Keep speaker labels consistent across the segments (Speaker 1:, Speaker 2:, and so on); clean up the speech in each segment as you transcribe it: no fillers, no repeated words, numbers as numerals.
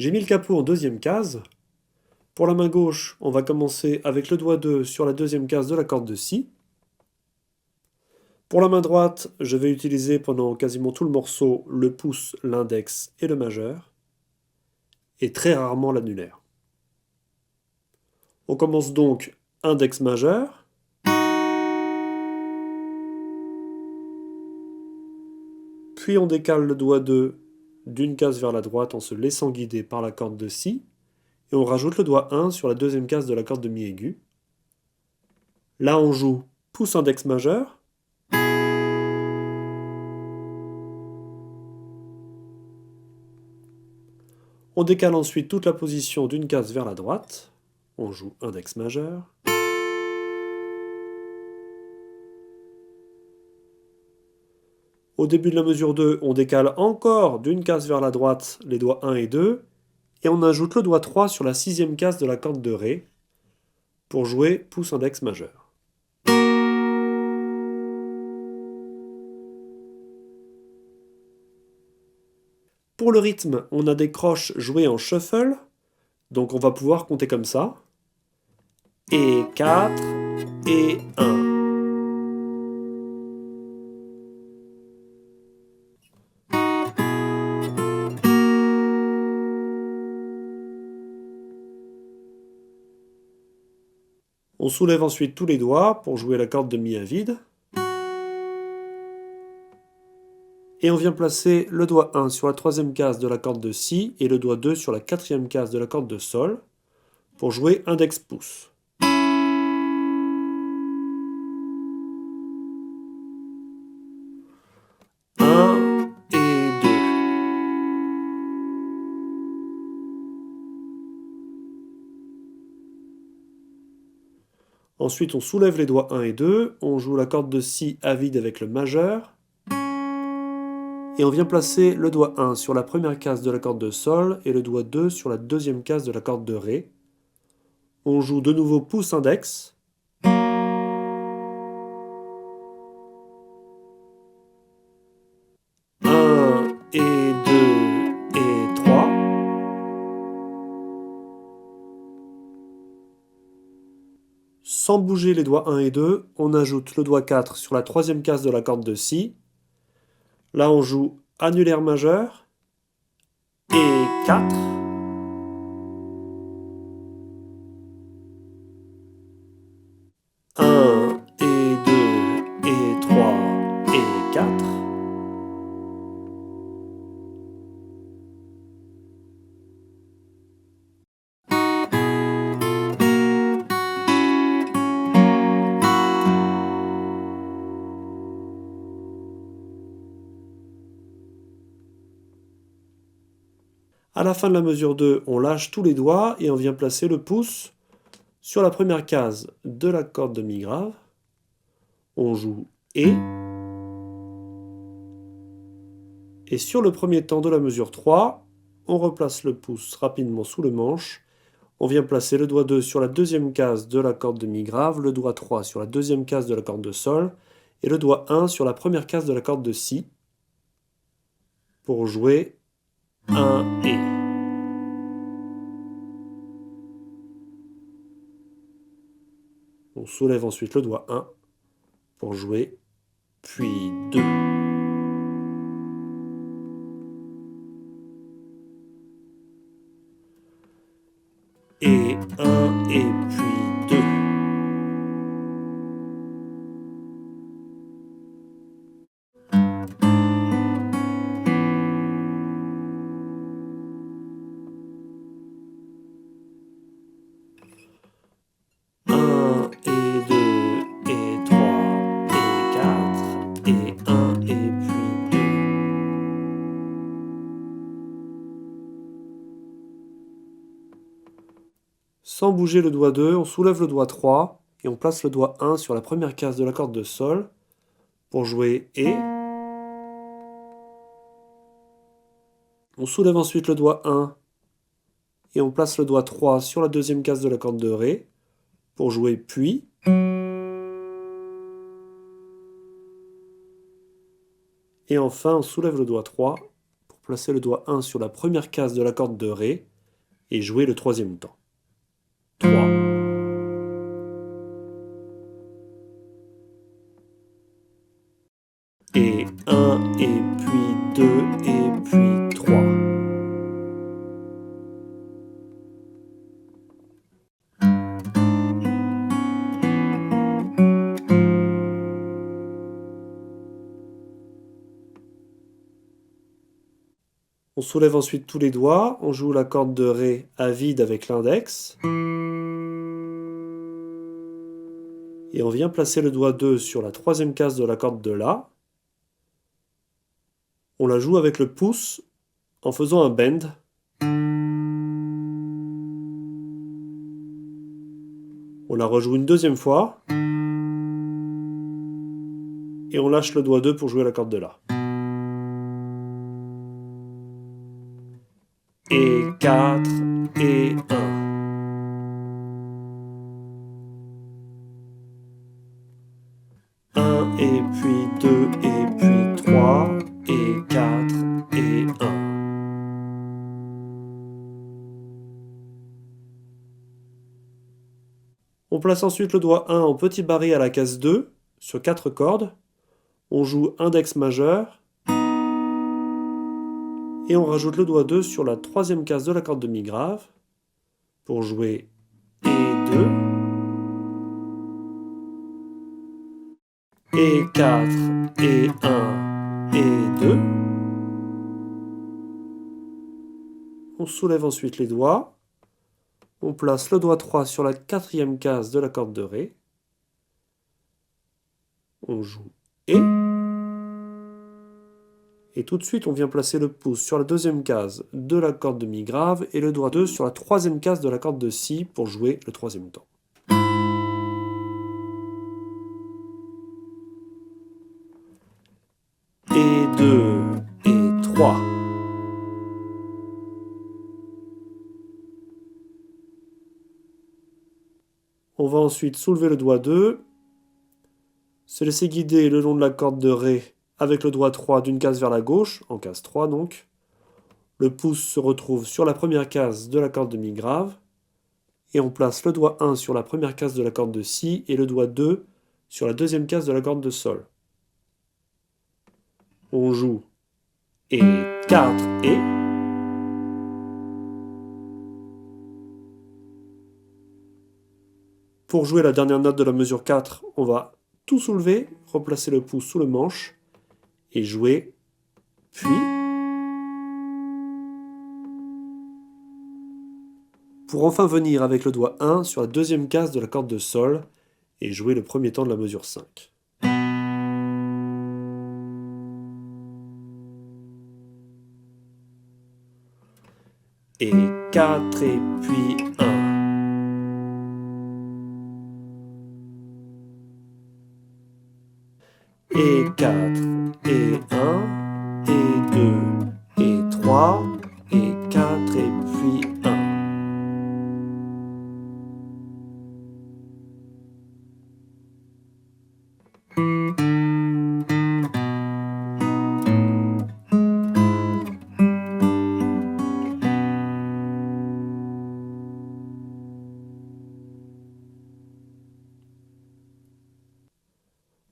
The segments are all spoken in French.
Speaker 1: J'ai mis le capot en deuxième case. Pour la main gauche, on va commencer avec le doigt 2 sur la deuxième case de la corde de Si. Pour la main droite, je vais utiliser pendant quasiment tout le morceau le pouce, l'index et le majeur, et très rarement l'annulaire. On commence donc index majeur, puis on décale le doigt 2 d'une case vers la droite en se laissant guider par la corde de Si, et on rajoute le doigt 1 sur la deuxième case de la corde de Mi aigu. Là on joue pouce index majeur, on décale ensuite toute la position d'une case vers la droite, on joue index majeur, au début de la mesure 2, on décale encore d'une case vers la droite les doigts 1 et 2, et on ajoute le doigt 3 sur la sixième case de la corde de Ré pour jouer pouce index majeur. Pour le rythme, on a des croches jouées en shuffle, donc on va pouvoir compter comme ça. Et 4, et 1. On soulève ensuite tous les doigts pour jouer la corde de Mi à vide. Et on vient placer le doigt 1 sur la troisième case de la corde de Si et le doigt 2 sur la quatrième case de la corde de Sol pour jouer index pouce. Un et 2. Ensuite, on soulève les doigts 1 et 2, on joue la corde de Si à vide avec le majeur, et on vient placer le doigt 1 sur la première case de la corde de Sol et le doigt 2 sur la deuxième case de la corde de Ré. On joue de nouveau pouce index. Un et 2 et 3. Sans bouger les doigts 1 et 2, on ajoute le doigt 4 sur la troisième case de la corde de Si. Là, on joue annulaire majeur et 4. Un et 2 et 3 et 4. À la fin de la mesure 2, on lâche tous les doigts et on vient placer le pouce sur la première case de la corde de Mi grave. On joue Et. Et sur le premier temps de la mesure 3, on replace le pouce rapidement sous le manche. On vient placer le doigt 2 sur la deuxième case de la corde de Mi grave, le doigt 3 sur la deuxième case de la corde de Sol et le doigt 1 sur la première case de la corde de Si pour jouer un Et. On soulève ensuite le doigt 1 pour jouer, puis 2. Et 1 et puis 2. Un et 2 et 3 et 4 et 1 et puis 2. Sans bouger le doigt 2, on soulève le doigt 3 et on place le doigt 1 sur la première case de la corde de Sol pour jouer Et. On soulève ensuite le doigt 1 et on place le doigt 3 sur la deuxième case de la corde de Ré pour jouer Puis. Et enfin, on soulève le doigt 3 pour placer le doigt 1 sur la première case de la corde de Ré et jouer le troisième temps. 3. Et 1, et puis 2, et puis 3. On soulève ensuite tous les doigts, on joue la corde de Ré à vide avec l'index. Et on vient placer le doigt 2 sur la troisième case de la corde de La. On la joue avec le pouce en faisant un bend. On la rejoue une deuxième fois. Et on lâche le doigt 2 pour jouer la corde de La. Et 4, et 1. Et puis 2, et puis 3, et 4, et 1. On place ensuite le doigt 1 en petit barré à la case 2, sur 4 cordes. On joue index majeur, et on rajoute le doigt 2 sur la troisième case de la corde de Mi grave, pour jouer et 2, et 4, et 1, et 2. On soulève ensuite les doigts. On place le doigt 3 sur la quatrième case de la corde de Ré. On joue et. Et tout de suite, on vient placer le pouce sur la deuxième case de la corde de Mi grave et le doigt 2 sur la troisième case de la corde de Si pour jouer le troisième temps. Et 2, et 3. On va ensuite soulever le doigt 2, se laisser guider le long de la corde de Ré avec le doigt 3 d'une case vers la gauche, en case 3 donc. Le pouce se retrouve sur la première case de la corde de Mi grave, et on place le doigt 1 sur la première case de la corde de Si et le doigt 2 sur la deuxième case de la corde de Sol. On joue et 4 et. Pour jouer la dernière note de la mesure 4, on va tout soulever, replacer le pouce sous le manche et jouer, puis pour enfin venir avec le doigt 1 sur la deuxième case de la corde de Sol et jouer le premier temps de la mesure 5. Et 4 et puis 1. Et 4, et 1, et 2, et 3, et 4, et puis 1.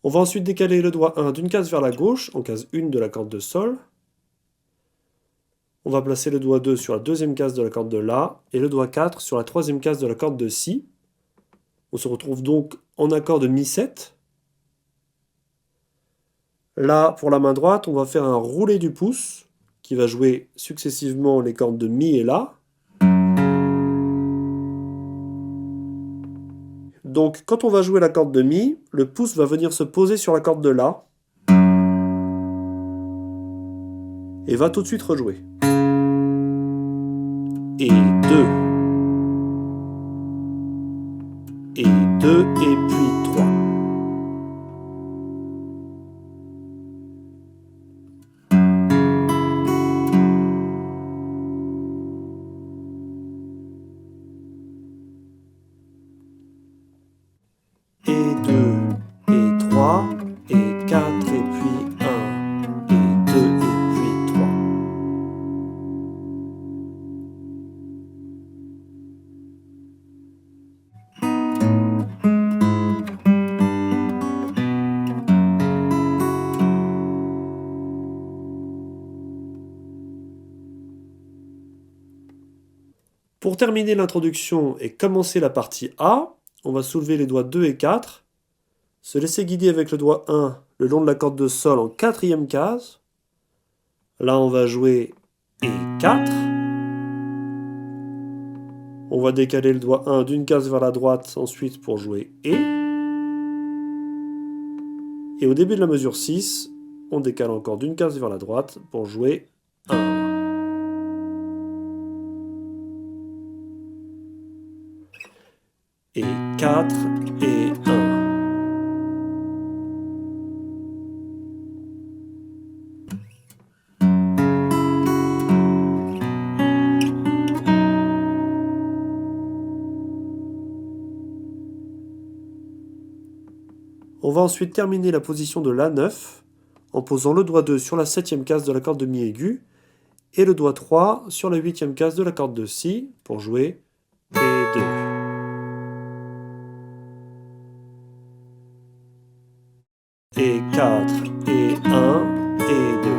Speaker 1: On va ensuite décaler le doigt 1 d'une case vers la gauche, en case 1 de la corde de Sol. On va placer le doigt 2 sur la deuxième case de la corde de La, et le doigt 4 sur la troisième case de la corde de Si. On se retrouve donc en accord de Mi7. Là, pour la main droite, on va faire un roulé du pouce, qui va jouer successivement les cordes de Mi et La. Donc, quand on va jouer la corde de Mi, le pouce va venir se poser sur la corde de La et va tout de suite rejouer. Et 2. Et 2, et puis 3. Et 2, et 3, et 4, et puis 1, et 2, et puis 3. Pour terminer l'introduction et commencer la partie A, on va soulever les doigts 2 et 4, se laisser guider avec le doigt 1 le long de la corde de Sol en quatrième case. Là, on va jouer et 4. On va décaler le doigt 1 d'une case vers la droite ensuite pour jouer et. Et au début de la mesure 6, on décale encore d'une case vers la droite pour jouer 1. Et 4 et 1. On va ensuite terminer la position de La9 en posant le doigt 2 sur la 7e case de la corde de Mi aigu et le doigt 3 sur la 8e case de la corde de Si pour jouer et 2. Et 4 et 1 et 2.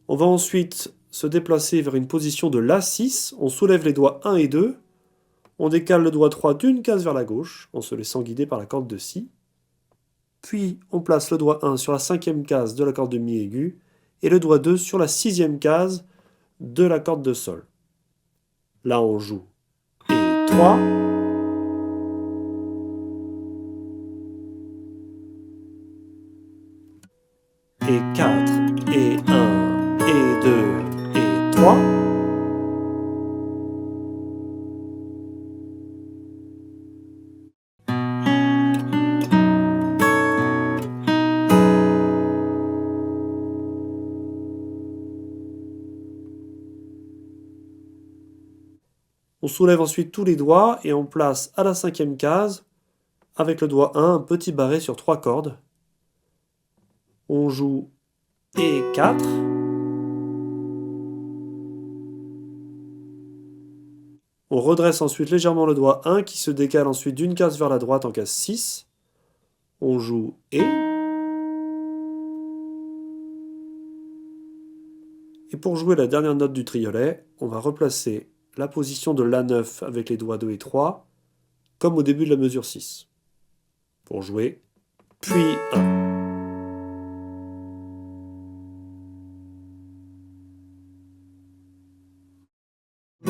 Speaker 1: On va ensuite se déplacer vers une position de La6, on soulève les doigts 1 et 2, on décale le doigt 3 d'une case vers la gauche, en se laissant guider par la corde de Si, puis on place le doigt 1 sur la 5e case de la corde de Mi aigu, et le doigt 2 sur la 6e case de la corde de Sol. Là on joue et 3, et 4, et 1, et 2, et 3. On soulève ensuite tous les doigts et on place à la 5e case, avec le doigt 1, un petit barré sur 3 cordes. On joue et 4. On redresse ensuite légèrement le doigt 1 qui se décale ensuite d'une case vers la droite en case 6. On joue et. Et pour jouer la dernière note du triolet, on va replacer la position de La9 avec les doigts 2 et 3, comme au début de la mesure 6. Pour jouer, puis 1.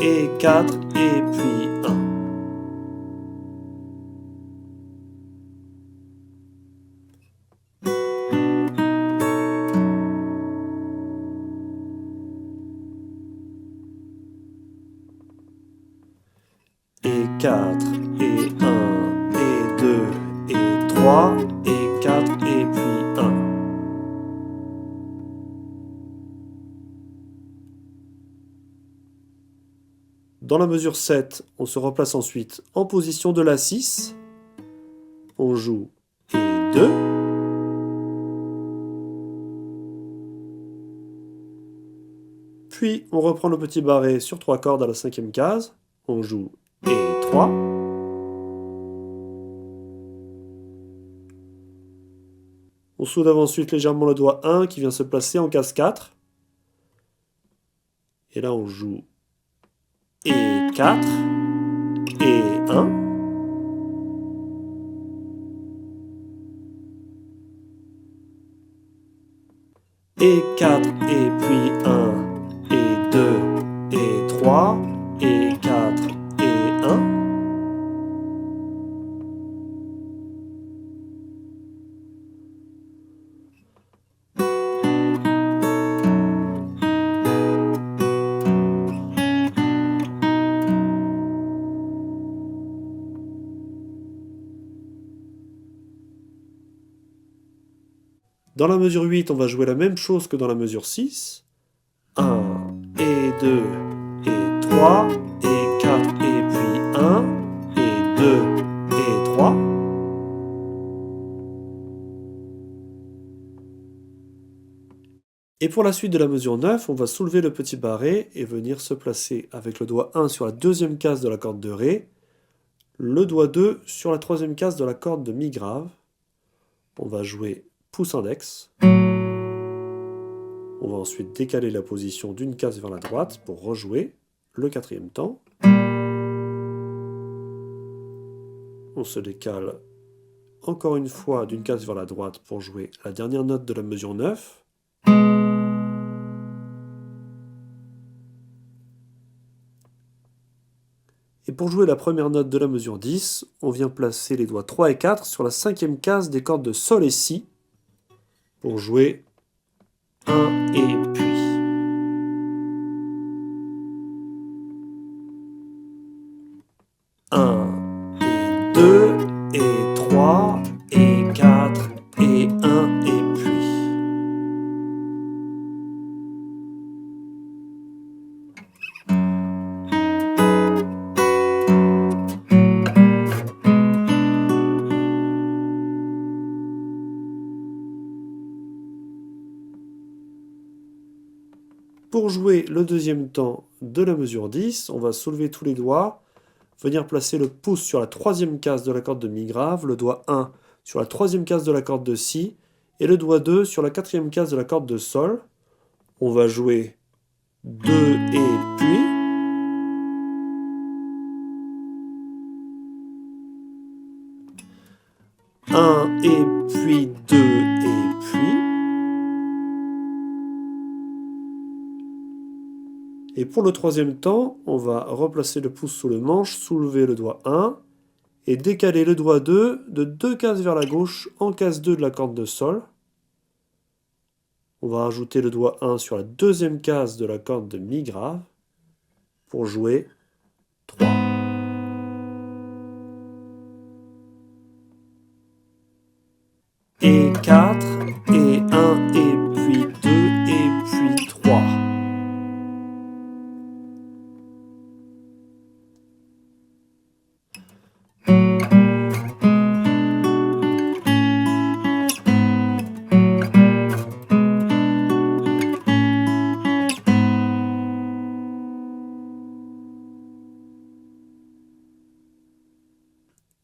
Speaker 1: Et 4, et puis 1. Et 4, et 1, et 2, et 3, et 4, et puis 1. Dans la mesure 7, on se replace ensuite en position de La6. On joue et 2. Puis on reprend le petit barré sur 3 cordes à la 5e case. On joue et 3. On soulève ensuite légèrement le doigt 1 qui vient se placer en case 4. Et là on joue et 4, et 1. Et 4, et puis 1, et 2, et 3, et 4, et 1. Dans la mesure 8, on va jouer la même chose que dans la mesure 6. 1, et 2, et 3, et 4, et puis 1, et 2, et 3. Et pour la suite de la mesure 9, on va soulever le petit barré et venir se placer avec le doigt 1 sur la 2e case de la corde de Ré, le doigt 2 sur la 3e case de la corde de Mi grave. On va jouer pouce index. On va ensuite décaler la position d'une case vers la droite pour rejouer le quatrième temps. On se décale encore une fois d'une case vers la droite pour jouer la dernière note de la mesure 9. Et pour jouer la première note de la mesure 10, on vient placer les doigts 3 et 4 sur la cinquième case des cordes de Sol et Si pour jouer 1 et puis. 1 et 2 et 3 et 4 et 1 et puis. Pour jouer le deuxième temps de la mesure 10, on va soulever tous les doigts, venir placer le pouce sur la troisième case de la corde de Mi grave, le doigt 1 sur la troisième case de la corde de Si, et le doigt 2 sur la quatrième case de la corde de Sol. On va jouer 2 et puis. Un et puis 2 et puis. Et pour le troisième temps, on va replacer le pouce sous le manche, soulever le doigt 1 et décaler le doigt 2 de 2 cases vers la gauche en case 2 de la corde de Sol. On va rajouter le doigt 1 sur la deuxième case de la corde de Mi grave pour jouer 3. Et 4, et 1, et puis 2, et puis 3.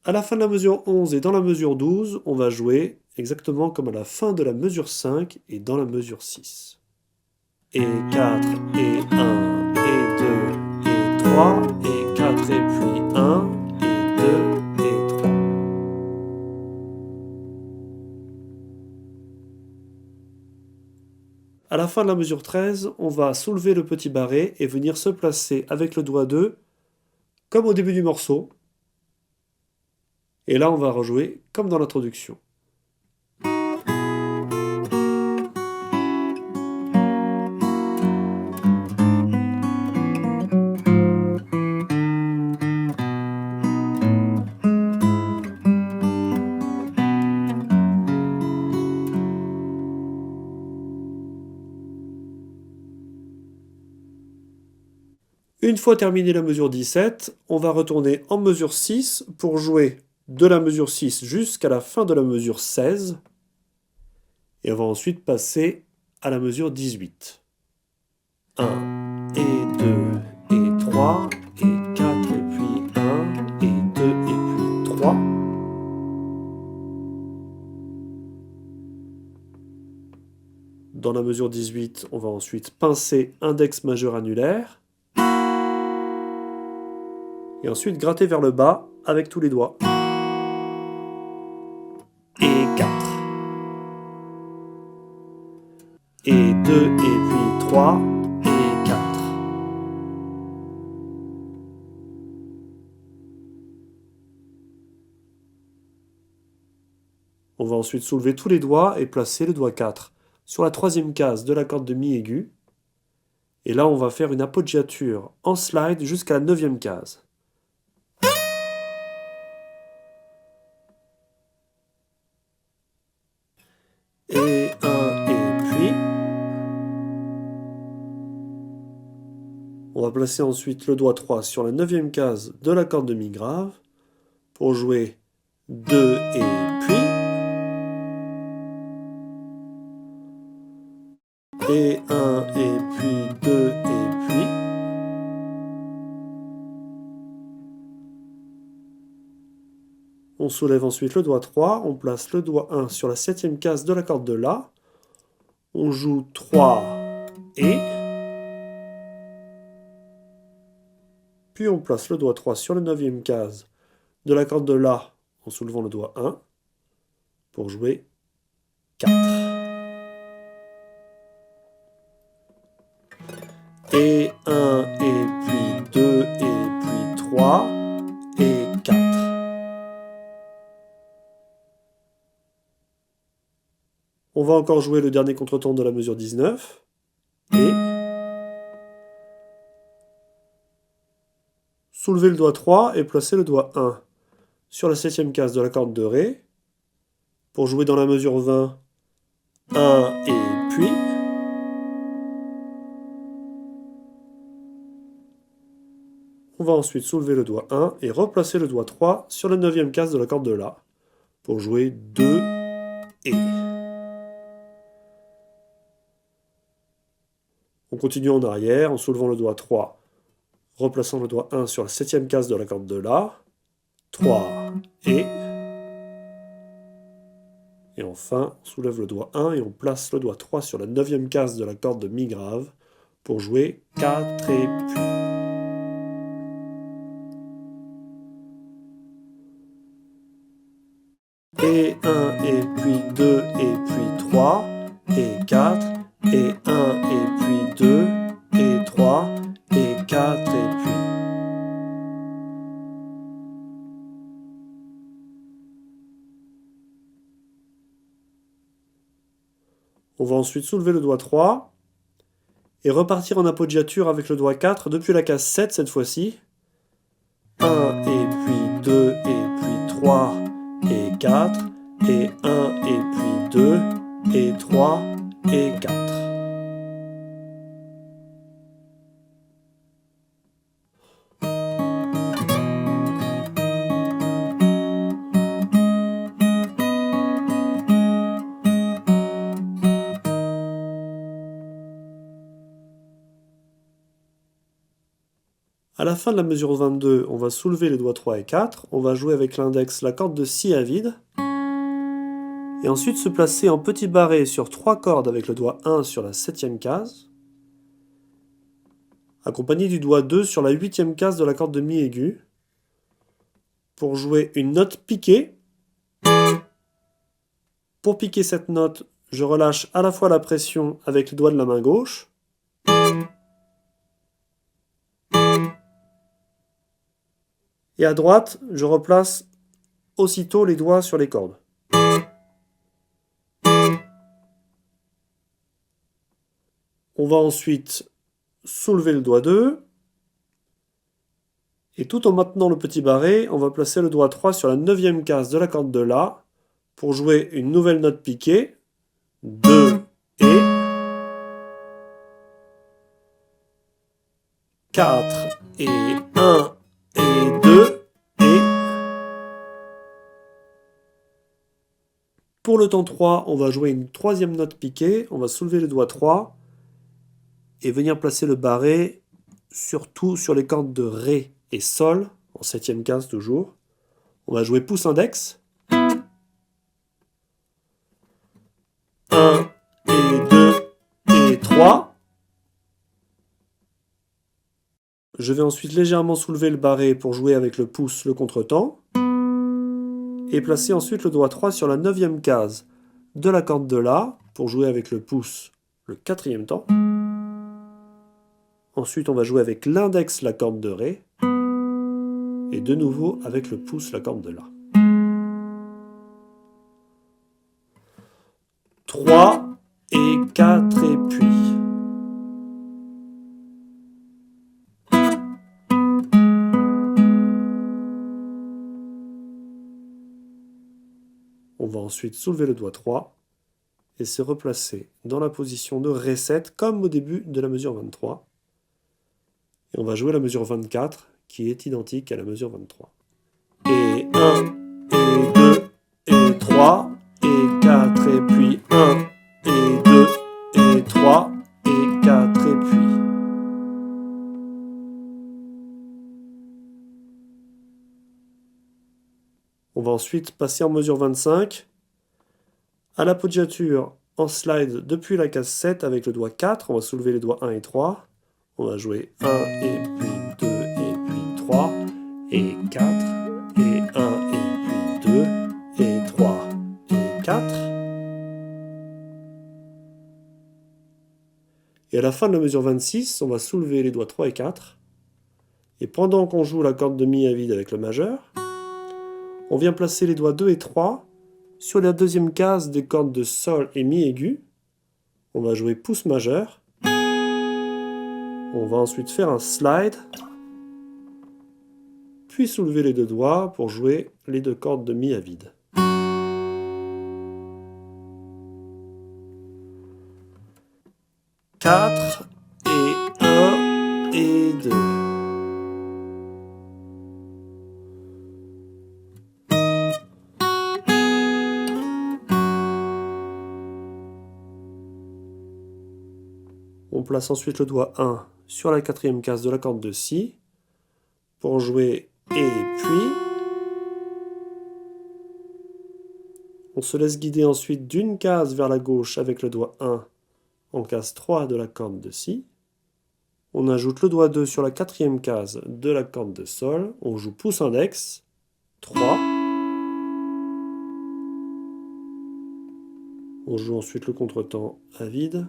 Speaker 1: À la fin de la mesure 11 et dans la mesure 12, on va jouer exactement comme à la fin de la mesure 5 et dans la mesure 6. Et 4, et 1, et 2, et 3, et 4, et puis 1, et 2, et 3. À la fin de la mesure 13, on va soulever le petit barré et venir se placer avec le doigt 2, comme au début du morceau. Et là, on va rejouer comme dans l'introduction. Une fois terminé la mesure 17, on va retourner en mesure 6 pour jouer de la mesure 6 jusqu'à la fin de la mesure 16. Et on va ensuite passer à la mesure 18. 1, et 2, et 3, et 4, et puis 1, et 2, et puis 3. Dans la mesure 18, on va ensuite pincer index majeur annulaire. Et ensuite gratter vers le bas avec tous les doigts. Et 4. Et 2, et puis 3, et 4. On va ensuite soulever tous les doigts et placer le doigt 4 sur la troisième case de la corde de Mi aigu. Et là, on va faire une appoggiature en slide jusqu'à la 9e case. Et 1, et puis. On va placer ensuite le doigt 3 sur la 9e case de la corde de Mi grave pour jouer 2 et puis. Et 1, et puis 2, et puis. On soulève ensuite le doigt 3, on place le doigt 1 sur la 7e case de la corde de La. On joue 3 et. Puis on place le doigt 3 sur la 9e case de la corde de La en soulevant le doigt 1 pour jouer 4. Et 1, et puis 2, et puis 3, et 4. On va encore jouer le dernier contretemps de la mesure 19, et soulever le doigt 3 et placer le doigt 1 sur la 7e case de la corde de Ré, pour jouer dans la mesure 20, 1, et puis. On va ensuite soulever le doigt 1 et replacer le doigt 3 sur la 9e case de la corde de La, pour jouer 2, et. On continue en arrière en soulevant le doigt 3, replaçant le doigt 1 sur la 7e case de la corde de La, 3, et. Et enfin, on soulève le doigt 1 et on place le doigt 3 sur la 9e case de la corde de Mi grave pour jouer 4 et puis. Et 1 et puis 2 et puis 3 et 4 et 1 et puis 2 et 3 et 4 et puis. On va ensuite soulever le doigt 3 et repartir en appoggiature avec le doigt 4 depuis la case 7 cette fois-ci. 1 et puis 2 et puis 3 et 4 et 1 et puis 2 et 3 et 4. À la fin de la mesure 22, on va soulever les doigts 3 et 4, on va jouer avec l'index la corde de Si à vide, et ensuite se placer en petit barré sur 3 cordes avec le doigt 1 sur la 7e case, accompagné du doigt 2 sur la 8e case de la corde de Mi aigu, pour jouer une note piquée. Pour piquer cette note, je relâche à la fois la pression avec les doigts de la main gauche, et à droite, je replace aussitôt les doigts sur les cordes. On va ensuite soulever le doigt 2, et tout en maintenant le petit barré, on va placer le doigt 3 sur la 9e case de la corde de La, pour jouer une nouvelle note piquée, 2 et 4 et 1 et 2 et. Pour le temps 3, on va jouer une 3e note piquée, on va soulever le doigt 3 et venir placer le barré surtout sur les cordes de Ré et Sol, en 7e case toujours. On va jouer pouce index. 1 et 2 et 3. Je vais ensuite légèrement soulever le barré pour jouer avec le pouce le contretemps. Et placer ensuite le doigt 3 sur la 9e case de la corde de La pour jouer avec le pouce le 4e temps. Ensuite, on va jouer avec l'index la corde de Ré. Et de nouveau avec le pouce la corde de La. 3 et 4 et puis. On va ensuite soulever le doigt 3 et se replacer dans la position de Ré 7 comme au début de la mesure 23. Et on va jouer la mesure 24 qui est identique à la mesure 23. Et 1, et 2, et 3, et 4, et puis 1, et 2, et 3, et 4, et puis. On va ensuite passer en mesure 25. À l'appoggiature, en slide depuis la case 7 avec le doigt 4. On va soulever les doigts 1 et 3. On va jouer 1 et puis 2 et puis 3 et 4 et 1 et puis 2 et 3 et 4. Et à la fin de la mesure 26, on va soulever les doigts 3 et 4. Et pendant qu'on joue la corde de Mi à vide avec le majeur, on vient placer les doigts 2 et 3 sur la deuxième case des cordes de Sol et Mi aigu. On va jouer pouce majeur. On va ensuite faire un slide, puis soulever les deux doigts pour jouer les deux cordes de Mi à vide. Quatre et 1 et 2. On place ensuite le doigt 1 sur la quatrième case de la corde de Si pour jouer et puis. On se laisse guider ensuite d'une case vers la gauche avec le doigt 1 en case 3 de la corde de Si. On ajoute le doigt 2 sur la quatrième case de la corde de Sol. On joue pouce index, 3. On joue ensuite le contretemps à vide.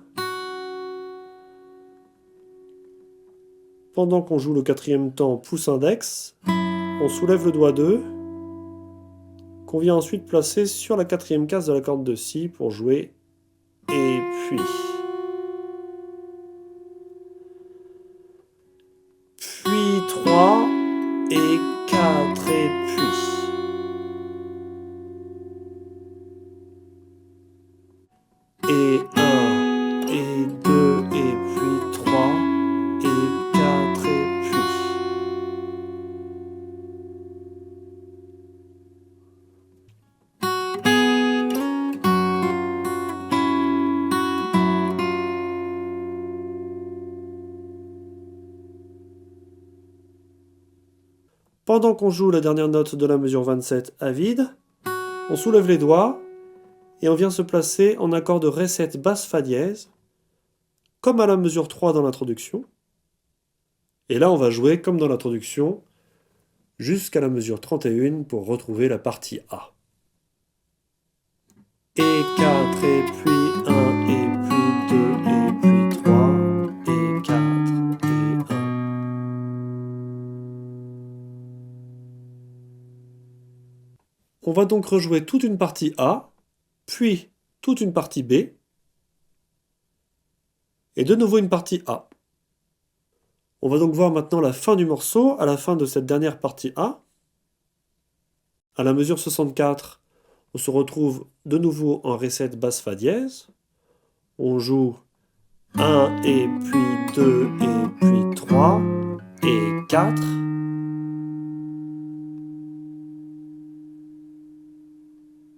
Speaker 1: Pendant qu'on joue le quatrième temps pouce index, on soulève le doigt 2, qu'on vient ensuite placer sur la quatrième case de la corde de Si pour jouer et puis. Puis 3 et 4 et puis. Et 1 et 2 et puis 3 et 4 et puis. Pendant qu'on joue la dernière note de la mesure 27 à vide, on soulève les doigts et on vient se placer en accord de Ré7 basse Fa dièse, comme à la mesure 3 dans l'introduction. Et là, on va jouer comme dans l'introduction, jusqu'à la mesure 31 pour retrouver la partie A. Et 4, et puis 1, et puis 2, et puis 3, et 4, et 1. On va donc rejouer toute une partie A, puis toute une partie B, et de nouveau une partie A. On va donc voir maintenant la fin du morceau à la fin de cette dernière partie A. À la mesure 64, on se retrouve de nouveau en Ré7 basse Fa dièse. On joue 1 et puis 2 et puis 3 et 4.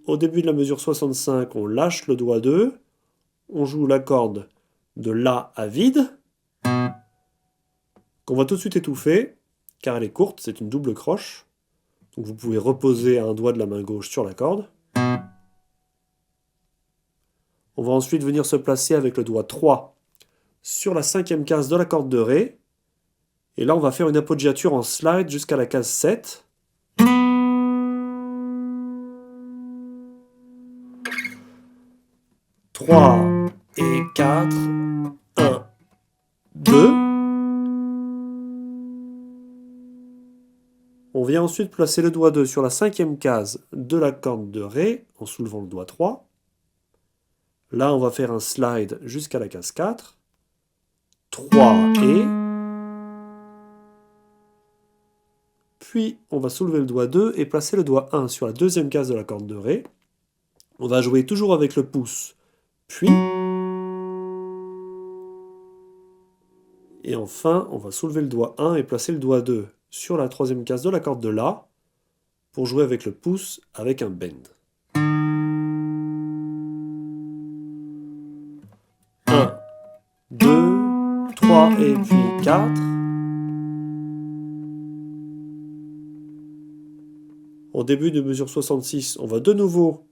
Speaker 1: Au début de la mesure 65, on lâche le doigt 2. On joue la corde de La à vide, qu'on va tout de suite étouffer, car elle est courte, c'est une double croche. Donc vous pouvez reposer un doigt de la main gauche sur la corde. On va ensuite venir se placer avec le doigt 3 sur la cinquième case de la corde de Ré. Et là, on va faire une appoggiature en slide jusqu'à la case 7. Trois et 4, 1, 2. On vient ensuite placer le doigt 2 sur la cinquième case de la corde de Ré en soulevant le doigt 3. Là, on va faire un slide jusqu'à la case 4. 3 et... Puis, on va soulever le doigt 2 et placer le doigt 1 sur la deuxième case de la corde de Ré. On va jouer toujours avec le pouce, puis... Et enfin, on va soulever le doigt 1 et placer le doigt 2 sur la troisième case de la corde de La pour jouer avec le pouce avec un bend. 1, 2, 3 et puis 4. Au début de mesure 66, on va de nouveau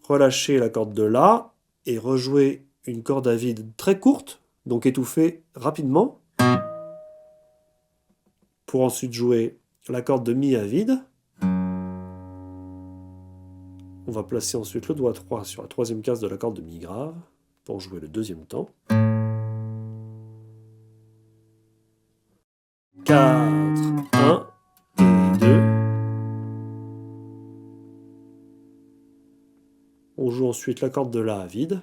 Speaker 1: relâcher la corde de La et rejouer une corde à vide très courte, donc étouffée rapidement, pour ensuite jouer la corde de Mi à vide. On va placer ensuite le doigt 3 sur la troisième case de la corde de Mi grave, pour jouer le deuxième temps. 4, 1 et 2. On joue ensuite la corde de La à vide.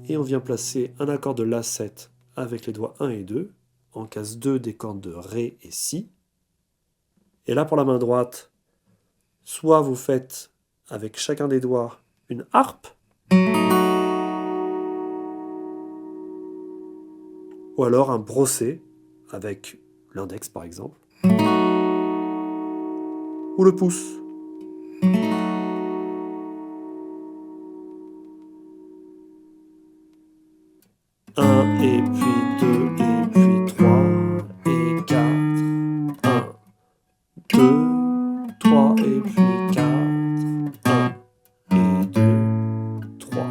Speaker 1: Et on vient placer un accord de La7 avec les doigts 1 et 2, en case 2 des cordes de Ré et Si. Et là pour la main droite, soit vous faites avec chacun des doigts une harpe, ou alors un brossé, avec l'index par exemple, ou le pouce. Un et puis 2 et puis 3 et 4. 1, 2, 3 et puis 4. 1 et 2, 3.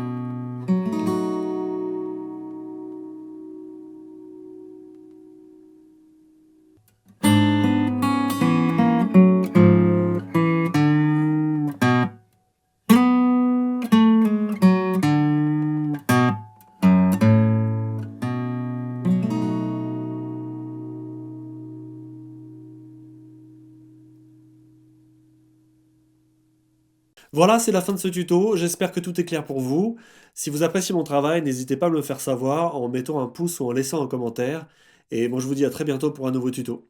Speaker 1: Voilà, c'est la fin de ce tuto, j'espère que tout est clair pour vous. Si vous appréciez mon travail, n'hésitez pas à me le faire savoir en mettant un pouce ou en laissant un commentaire. Et moi je vous dis à très bientôt pour un nouveau tuto.